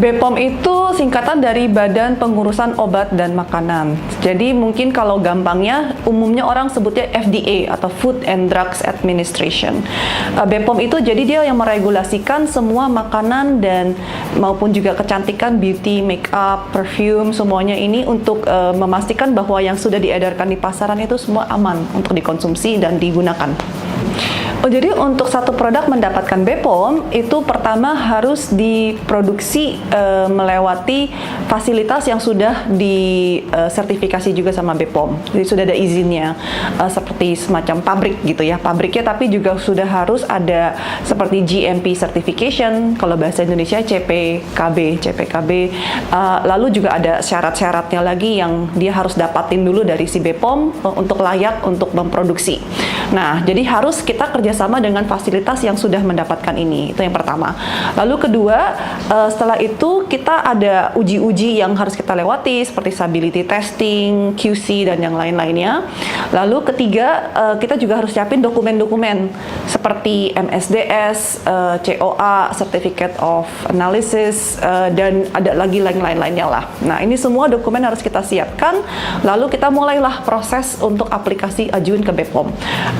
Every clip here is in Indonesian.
BPOM itu singkatan dari Badan Pengurusan Obat dan Makanan. Jadi mungkin kalau gampangnya, umumnya orang sebutnya FDA atau Food and Drugs Administration. BPOM itu jadi dia yang meregulasikan semua makanan dan maupun juga kecantikan, beauty, make up, perfume, semuanya ini untuk memastikan bahwa yang sudah diedarkan di pasaran itu semua aman untuk dikonsumsi dan digunakan. Jadi untuk satu produk mendapatkan BPOM itu pertama harus diproduksi melewati fasilitas yang sudah disertifikasi juga sama BPOM. Jadi sudah ada izinnya seperti semacam pabrik gitu ya, pabriknya, tapi juga sudah harus ada seperti GMP certification, kalau bahasa Indonesia CPKB. Lalu juga ada syarat-syaratnya lagi yang dia harus dapatin dulu dari si BPOM untuk layak untuk memproduksi. Nah, jadi harus kita kerjasama dengan fasilitas yang sudah mendapatkan ini. Itu yang pertama. Lalu kedua, setelah itu kita ada uji-uji yang harus kita lewati seperti stability testing, QC, dan yang lain-lainnya. Lalu ketiga, kita juga harus siapin dokumen-dokumen seperti MSDS, COA, Certificate of Analysis, dan ada lagi lain-lainnya lah. Nah, ini semua dokumen harus kita siapkan. Lalu kita mulailah proses untuk aplikasi ajuin ke BPOM.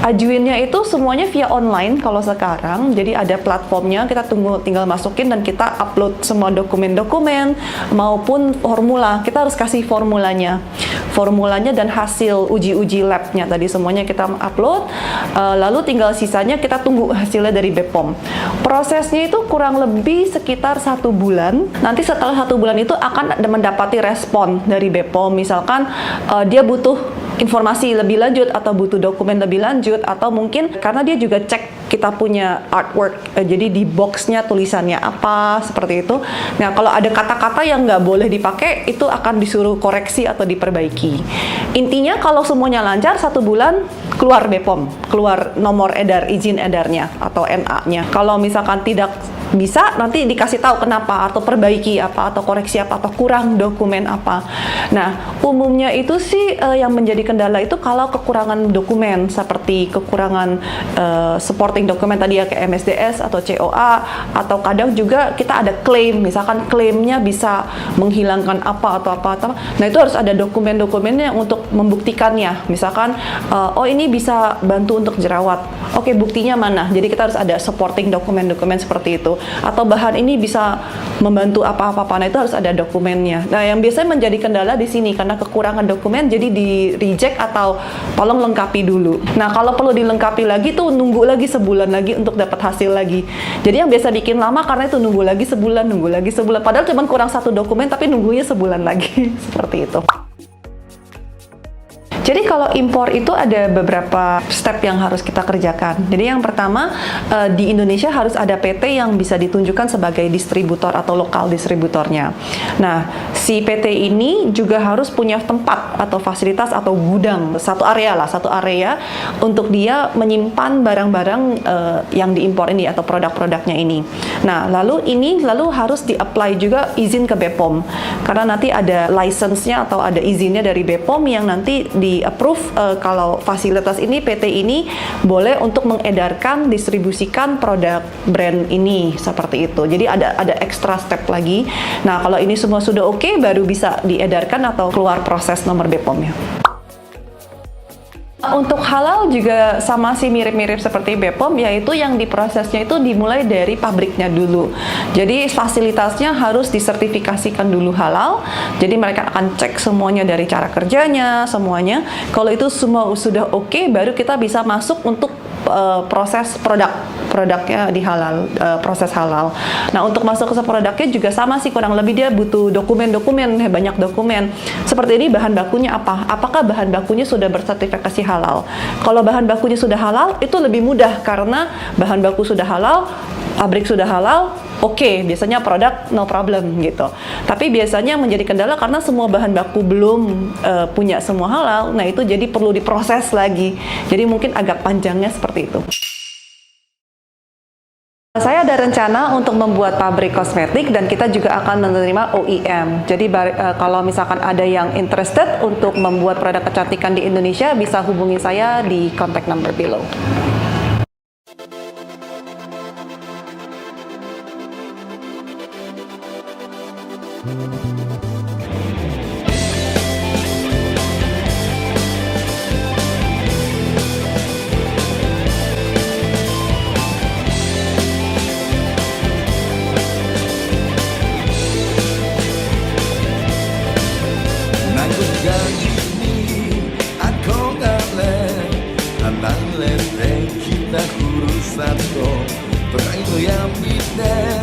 Ajuinnya itu semuanya via online kalau sekarang, jadi ada platformnya, kita tinggal masukin dan kita upload semua dokumen-dokumen maupun formula. Kita harus kasih formulanya dan hasil uji-uji labnya tadi semuanya kita upload, lalu tinggal sisanya kita tunggu hasilnya dari BPOM. Prosesnya itu kurang lebih sekitar 1 bulan. Nanti setelah 1 bulan itu akan mendapati respon dari BPOM, misalkan dia butuh informasi lebih lanjut atau butuh dokumen lebih lanjut, atau mungkin karena dia juga cek kita punya artwork, jadi di boxnya tulisannya apa, seperti itu. Nah, kalau ada kata-kata yang nggak boleh dipakai, itu akan disuruh koreksi atau diperbaiki. Intinya kalau semuanya lancar, 1 bulan keluar BPOM, keluar nomor edar, izin edarnya atau NA-nya. Kalau misalkan tidak bisa, nanti dikasih tahu kenapa, atau perbaiki apa, atau koreksi apa, atau kurang dokumen apa. Nah, umumnya itu sih yang menjadi kendala itu kalau kekurangan dokumen, seperti kekurangan supporting dokumen tadi ya, kayak MSDS atau COA, atau kadang juga kita ada klaim, misalkan klaimnya bisa menghilangkan apa atau apa. Nah, itu harus ada dokumen-dokumennya untuk membuktikannya. Misalkan, oh ini bisa bantu untuk jerawat. Oke, buktinya mana? Jadi kita harus ada supporting dokumen-dokumen seperti itu. Atau bahan ini bisa membantu apa-apa, nah itu harus ada dokumennya. Nah, yang biasanya menjadi kendala di sini karena kekurangan dokumen, jadi di reject atau tolong lengkapi dulu. Nah, kalau perlu dilengkapi lagi tuh nunggu lagi sebulan lagi untuk dapat hasil lagi. Jadi yang biasa bikin lama karena itu nunggu lagi sebulan. Padahal cuma kurang 1 dokumen tapi nunggunya sebulan lagi. Seperti itu. Jadi kalau impor itu ada beberapa step yang harus kita kerjakan. Jadi yang pertama, di Indonesia harus ada PT yang bisa ditunjukkan sebagai distributor atau lokal distributornya. Nah, si PT ini juga harus punya tempat atau fasilitas atau gudang, satu area untuk dia menyimpan barang-barang yang diimpor ini atau produk-produknya ini. Nah, lalu harus di-apply juga izin ke BPOM. Karena nanti ada license-nya atau ada izinnya dari BPOM yang nanti di-approve kalau fasilitas ini, PT ini boleh untuk mengedarkan, distribusikan produk brand ini, seperti itu. Jadi ada extra step lagi. Nah, kalau ini semua sudah oke, baru bisa diedarkan atau keluar proses nomor BPOM-nya. Untuk halal juga sama sih, mirip-mirip seperti BPOM, yaitu yang diprosesnya itu dimulai dari pabriknya dulu. Jadi fasilitasnya harus disertifikasikan dulu halal. Jadi mereka akan cek semuanya dari cara kerjanya, semuanya. Kalau itu semua sudah oke, baru kita bisa masuk untuk proses produknya di halal, proses halal. Nah, untuk masuk ke produknya juga sama sih, kurang lebih dia butuh dokumen-dokumen, banyak dokumen. Seperti ini, bahan bakunya apa? Apakah bahan bakunya sudah bersertifikasi halal? Kalau bahan bakunya sudah halal, itu lebih mudah karena bahan baku sudah halal, pabrik sudah halal, oke, biasanya produk no problem gitu. Tapi biasanya menjadi kendala karena semua bahan baku belum punya semua halal, nah itu jadi perlu diproses lagi. Jadi mungkin agak panjangnya seperti itu. Saya ada rencana untuk membuat pabrik kosmetik dan kita juga akan menerima OEM. Jadi kalau misalkan ada yang interested untuk membuat produk kecantikan di Indonesia, bisa hubungi saya di contact number below. Nanggung janji aku ngale Anang lenteng kita urusan to Perang itu yang bida